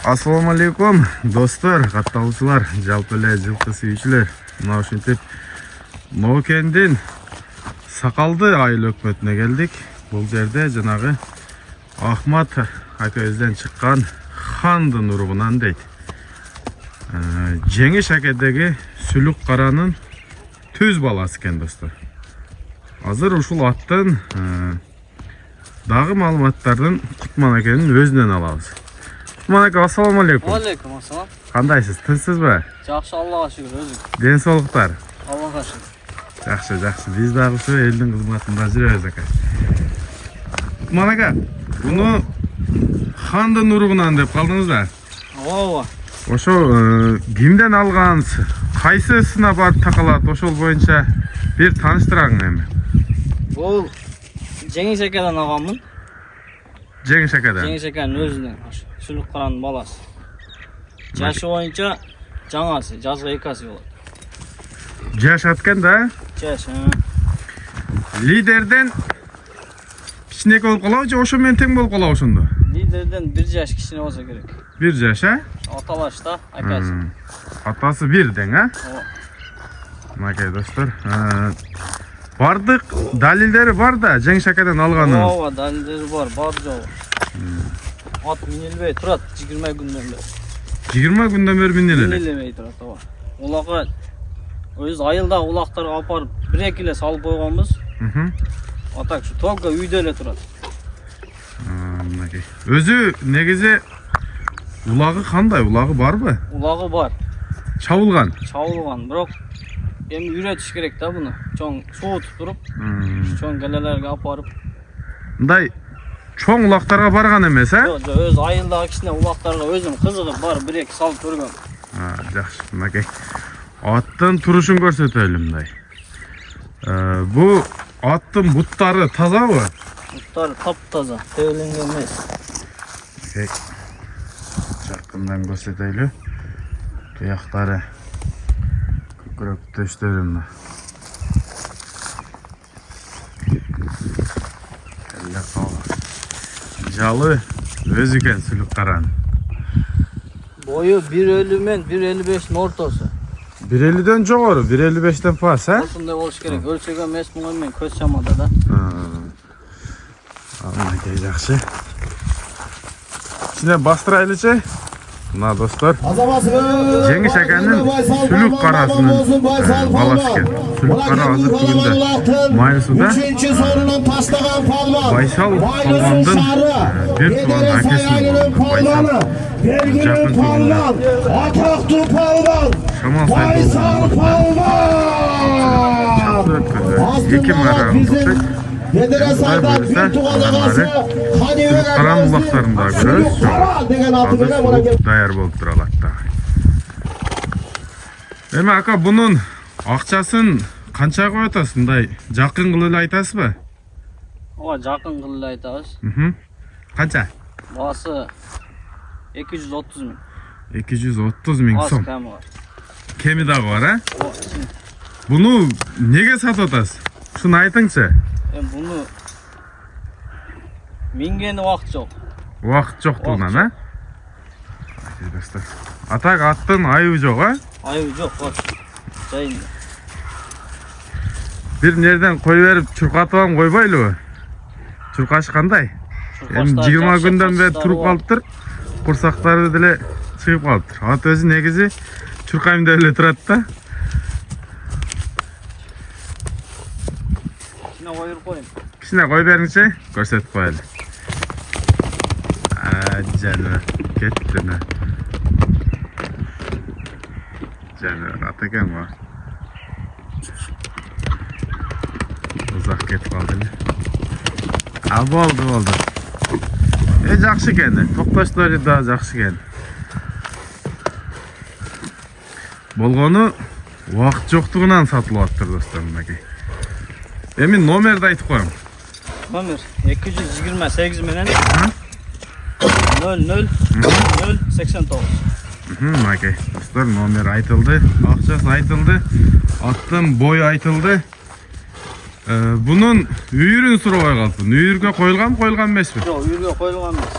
Assalomu alaykum do'stlar, qattavchilar, жалпы эле жылкы сүйүүчүлөр. Мына ушинтип Ноокендин Сакалды айыл өкмөтүнө келдик. Бул жерде жанагы Ахмат акабызден чыккан хандын уругунан дейт. Жеңиш акедеги Сүлүк каранын түз баласы экен достор. Азыр ушул аттын дагы маалыматтардын Кутман акенин өзүнөн алабыз. Кутман ака, ассаламу алейкум. Алейкум ассалам. Кандайсыз? Тынчсызбы? Жакшы, Аллага шүгүр, өзүң. Ден соолуктар. Аллага шүгүр. Жакшы. Биз дагы ушу элдин кызматында жүрөбүз ака. Кутман ака, буну хандын уругунан деп калдыңыз да? Ооба. Ошо кимден алгансыз? Кайсысына барып такалат? Ошол боюнча бир тааныштыраңыз эми. Бул Жеңиш акеден алганмын. Жеңиш акеден. Жеңиш акенин өзүнөн, Сүлүк каранын баласы. Жашы боюнча жаңасы, жазга 2 асы болот. Жашат экен да? Жаш. Лидерден кичинекей болуп калабы же ошо менен тең болуп калабы ошондо? Лидерден 1 жаш кичине болсо керек. 1 жаш, Аталашта акасы. Атасы 1 дең, Ооба. Мынакей достор. Бардык далилдери бар да, Жеңиш акеден алганын. Ооба, далилдери бар, бар жок. Ат минилбей турат 20 күндөн бери. 20 күндөн бери миниле. Минилбей турат, ооба. Улакка өз айылда улактарга алып барып 1-2 эле салып койгонбуз. Атак ушу только үйдө эле турат. Мынакей. Өзү негизи улагы кандай? Улагы барбы? Улагы бар. Чабылган. Чабылган, бирок эми үйрөтүш керек да буну. Чоң суутуп туруп, чоң келелерге алып барып. Мындай чоң улактарга барган эмес, Жок, өз айылдагы кичине улактарга өзүм кызыгып барып 1-2 салып көргөм. Жакшы, мынакей. Аттын турушун көрсөтөлү мындай. Бу аттын буттары тазабы? Буттары таптаза, тебеленген эмес. Жакындан көрсөтөлү. Туяктары көкүрөк төштөрү мына. Жалы өзү экен Сүлүк каранын. Бою 1.50 мен 1.55'ин ортосу. 1.50'ден жогору, 1.55'ден пас, Ошондой болуш керек. Өлчөгөн эмесмин мен, көз чамада да. Мынакей жакшы. Ичине бастырайлычы. Мына достор, Жеңиш акенин Сүлүк карасынын баласы экен. Сүлүк кара азыр бүгүндө Майысуда Байсал палвандын бир тууган акесинин Байсал жакын тууган атактуу палван Байсал палван 2 мара Едересайда бир тууган агасы Каран улактарында көрөбүз. Даяр болуп туралат да. Эми ака, бунун акчасын канча коюп атасыз? Мындай жакын кылып эле айтасызбы? Ооба, жакын кылып эле айтабыз. Канча? Баасы 230 миң. 230 миң сом. Кеми бар. Кеми дагы бар, Ооба. Буну неге сатып атасыз? Ушуну айтыңчы. Буну мингени убакыт жок. Убакыт жоктугунан, достор. Атак аттын айыбы жок, Айыбы жок, бар. Жайында. Бир нерден кой берип чуркатып алып койбойлубу? Чуркашы кандай? Эми 20 күндөн бери туруп калыптыр. Курсактары деле чыгып калыптыр. Ат өзү негизи чуркайм деп эле турат да. Кичине кой бериңчи, көрсөтүп коелу. Жаныбар, кеттиме. Жаныбар, ат экен го. Узак кетип калды эле. Болду. Жакшы экен. Токтоштори да жакшы экен. Болгону убакыт жоктугунан сатылып аттыр достор, мынакей. Эми номерди айтып коем. Номер 228 менен 00 Мынакей достор, номер айтылды, акчасы айтылды, аттын бою айтылды. Бунун үйүрүн сурабай калыпмын. Үйүргө коюлган эмеспи? Жок, үйүргө коюлган эмес.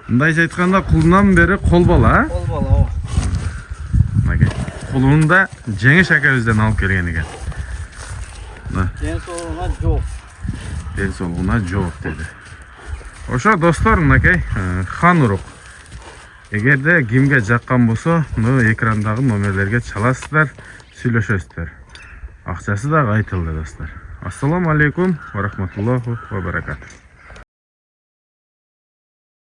Мындайча айтканда кулунан бери кол бала, Кол бала ооба. мынакей. Кулун да Жеңиш акабыздан алып келген экен. Ден соолугуна жок. Ден соолугуна жок деди. Ошо достор, мынакей хан урук. Эгерде кимге жаккан болсо, экрандагы номерлерге чаласыздар, сүйлөшөсүздөр. Акчасы да айтылды достор. Ассаламу алейкум ва рахматуллахи ва баракатух.